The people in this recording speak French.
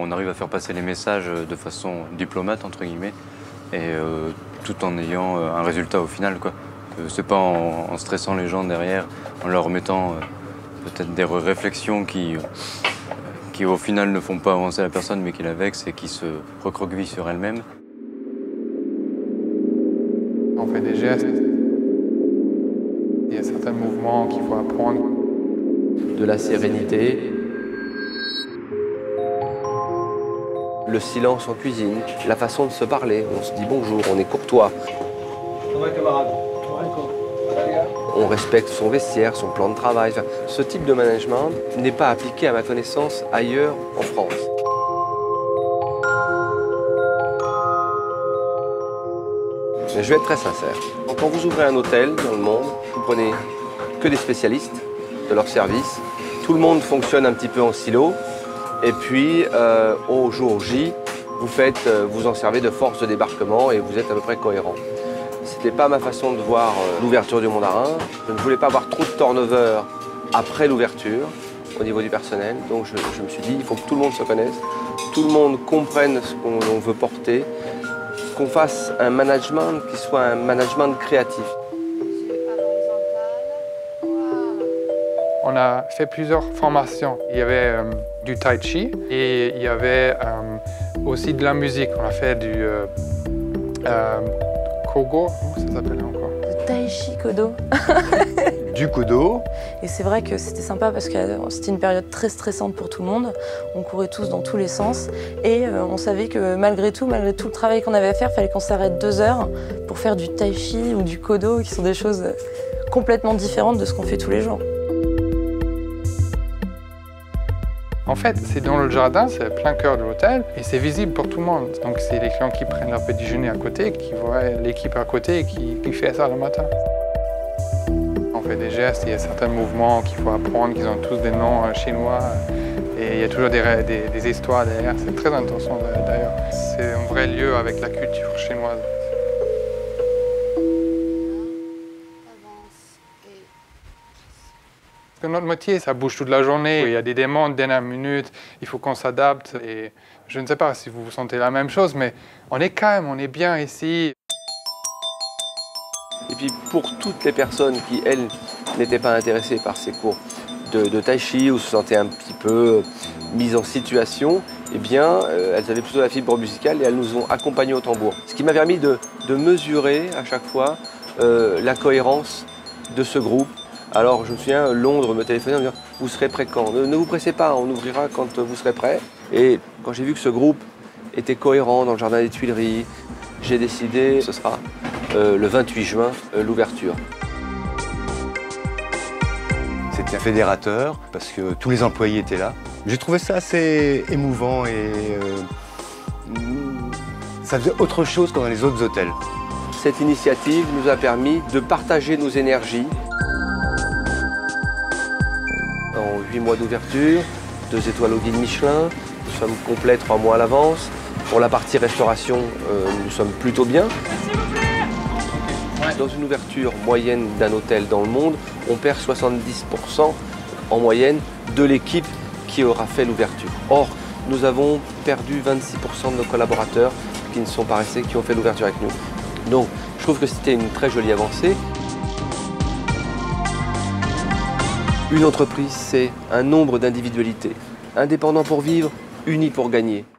On arrive à faire passer les messages de façon diplomate, entre guillemets, et tout en ayant un résultat au final, quoi. C'est pas en stressant les gens derrière, en leur mettant peut-être des réflexions qui au final ne font pas avancer la personne, mais qui la vexent et qui se recroquevillent sur elle-même. On fait des gestes. Il y a certains mouvements qu'il faut apprendre. De la sérénité. Le silence en cuisine, la façon de se parler. On se dit bonjour, on est courtois. On respecte son vestiaire, son plan de travail. Enfin, ce type de management n'est pas appliqué à ma connaissance ailleurs en France. Mais je vais être très sincère. Quand vous ouvrez un hôtel dans le monde, vous prenez que des spécialistes de leur service. Tout le monde fonctionne un petit peu en silo. Et puis, au jour J, vous en servez de force de débarquement et vous êtes à peu près cohérent. C'était pas ma façon de voir l'ouverture du Mandarin. Je ne voulais pas avoir trop de turnover après l'ouverture au niveau du personnel. Donc je me suis dit, il faut que tout le monde se connaisse, tout le monde comprenne ce qu'on veut porter, qu'on fasse un management qui soit un management créatif. On a fait plusieurs formations. Il y avait du tai chi et il y avait aussi de la musique. On a fait du kogo, comment ça s'appelle encore? Le tai chi kodo. Du kodo. Et c'est vrai que c'était sympa parce que c'était une période très stressante pour tout le monde. On courait tous dans tous les sens et on savait que malgré tout le travail qu'on avait à faire, il fallait qu'on s'arrête 2 heures pour faire du tai chi ou du kodo, qui sont des choses complètement différentes de ce qu'on fait tous les jours. En fait, c'est dans le jardin, c'est plein cœur de l'hôtel et c'est visible pour tout le monde. Donc c'est les clients qui prennent leur petit déjeuner à côté, qui voient l'équipe à côté et qui fait ça le matin. On fait des gestes, il y a certains mouvements qu'il faut apprendre, qu'ils ont tous des noms chinois et il y a toujours des histoires derrière. C'est très intéressant d'ailleurs. C'est un vrai lieu avec la culture chinoise. Parce que notre métier, ça bouge toute la journée. Il y a des demandes dernière minute, il faut qu'on s'adapte. Et je ne sais pas si vous sentez la même chose, mais on est calme, on est bien ici. Et puis pour toutes les personnes qui, elles, n'étaient pas intéressées par ces cours de tai chi ou se sentaient un petit peu mises en situation, eh bien, elles avaient plutôt la fibre musicale et elles nous ont accompagnés au tambour. Ce qui m'a permis de mesurer à chaque fois la cohérence de ce groupe. Alors je me souviens, Londres me téléphonait en me disant « Vous serez prêt quand ? Ne vous pressez pas, on ouvrira quand vous serez prêt. » Et quand j'ai vu que ce groupe était cohérent dans le jardin des Tuileries, j'ai décidé, ce sera le 28 juin, l'ouverture. C'était fédérateur parce que tous les employés étaient là. J'ai trouvé ça assez émouvant et ça faisait autre chose que dans les autres hôtels. Cette initiative nous a permis de partager nos énergies. En 8 mois d'ouverture, 2 étoiles au guide Michelin, nous sommes complets 3 mois à l'avance. Pour la partie restauration, nous sommes plutôt bien. Dans une ouverture moyenne d'un hôtel dans le monde, on perd 70% en moyenne de l'équipe qui aura fait l'ouverture. Or, nous avons perdu 26% de nos collaborateurs qui ne sont pas restés, qui ont fait l'ouverture avec nous. Donc, je trouve que c'était une très jolie avancée. Une entreprise, c'est un nombre d'individualités. Indépendants pour vivre, unis pour gagner.